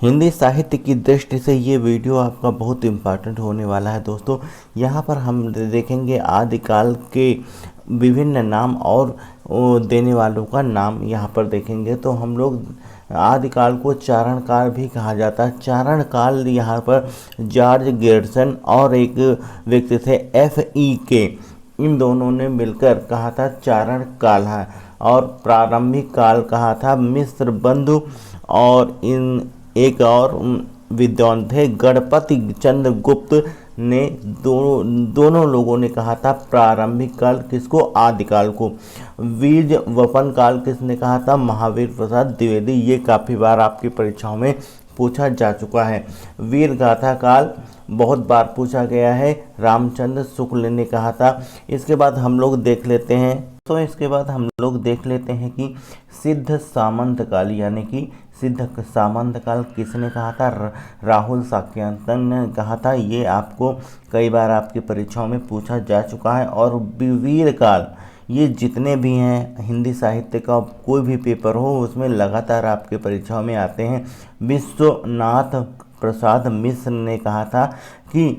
हिंदी साहित्य की दृष्टि से ये वीडियो आपका बहुत इम्पोर्टेंट होने वाला है दोस्तों। यहाँ पर हम देखेंगे आदिकाल के विभिन्न नाम और देने वालों का नाम यहाँ पर देखेंगे। तो हम लोग आदिकाल को चारण काल भी कहा जाता है। चारण काल यहाँ पर जॉर्ज गेर्सन और एक व्यक्ति थे F.E.K, इन दोनों ने मिलकर कहा था चारण काल है। और प्रारंभिक काल कहा था मिस्र बंधु और इन एक और विद्वान थे गणपति चंद्र गुप्त ने दोनों लोगों ने कहा था प्रारंभिक काल किसको, आदिकाल को। वीर वपन काल किसने कहा था, महावीर प्रसाद द्विवेदी। ये काफ़ी बार आपकी परीक्षाओं में पूछा जा चुका है। वीर गाथा काल बहुत बार पूछा गया है, रामचंद्र शुक्ल ने कहा था। इसके बाद हम लोग देख लेते हैं कि सिद्ध सामंत काल यानी कि सिद्ध सामंत काल किसने कहा था, राहुल साक्यतन ने कहा था। ये आपको कई बार आपकी परीक्षाओं में पूछा जा चुका है। और वीर काल, ये जितने भी हैं हिंदी साहित्य का कोई भी पेपर हो उसमें लगातार आपके परीक्षाओं में आते हैं। विश्वनाथ प्रसाद मिश्र ने कहा था कि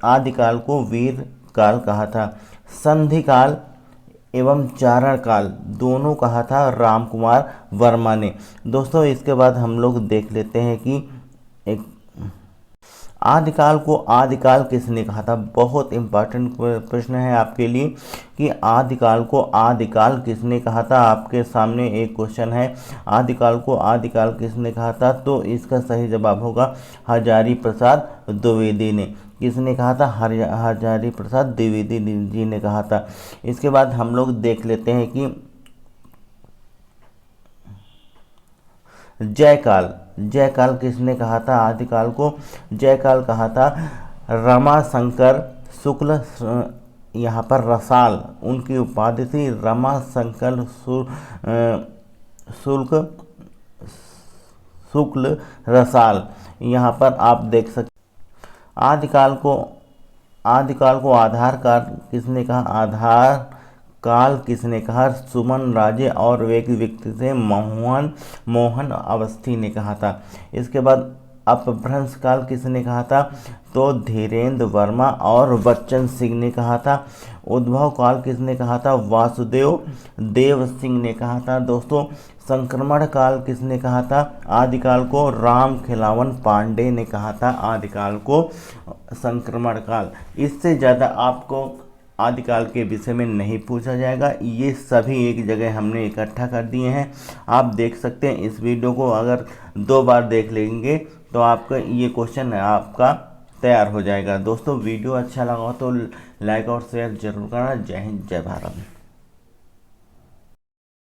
आदिकाल को वीर काल कहा था। संधि काल एवं चारण काल दोनों कहा था रामकुमार वर्मा ने। दोस्तों इसके बाद हम लोग देख लेते हैं कि एक आदिकाल को आदिकाल किसने कहा था। बहुत इम्पोर्टेंट प्रश्न है आपके लिए कि आदिकाल को आदिकाल किसने कहा था। आपके सामने एक क्वेश्चन है, आदिकाल को आदिकाल किसने कहा था। तो इसका सही जवाब होगा हजारी प्रसाद द्विवेदी ने। किसने कहा था, हजारी प्रसाद द्विवेदी जी ने कहा था। इसके बाद हम लोग देख लेते हैं कि जयकाल किसने कहा था आदिकाल को। जयकाल कहा था रमाशंकर शुक्ल, यहाँ पर रसाल उनकी उपाधि थी, रमाशंकर शुक्ल रसाल। यहाँ पर आप देख सकते आदिकाल को आधार काल किसने कहा, आधार काल किसने कहा, सुमन राजे और एक व्यक्ति से मोहन अवस्थी ने कहा था। इसके बाद अपभ्रंश काल किसने कहा था, तो धीरेन्द्र वर्मा और बच्चन सिंह ने कहा था। उद्भव काल किसने कहा था, वासुदेव देव सिंह ने कहा था। दोस्तों संक्रमण काल किसने कहा था आदिकाल को, राम खिलावन पांडे ने कहा था आदिकाल को संक्रमण काल। इससे ज़्यादा आपको आदिकाल के विषय में नहीं पूछा जाएगा। ये सभी एक जगह हमने इकट्ठा कर दिए हैं, आप देख सकते हैं। इस वीडियो को अगर 2 बार देख लेंगे तो आपका ये क्वेश्चन आपका तैयार हो जाएगा। दोस्तों वीडियो अच्छा लगा तो लाइक और शेयर जरूर करना। जय हिंद, जय भारत।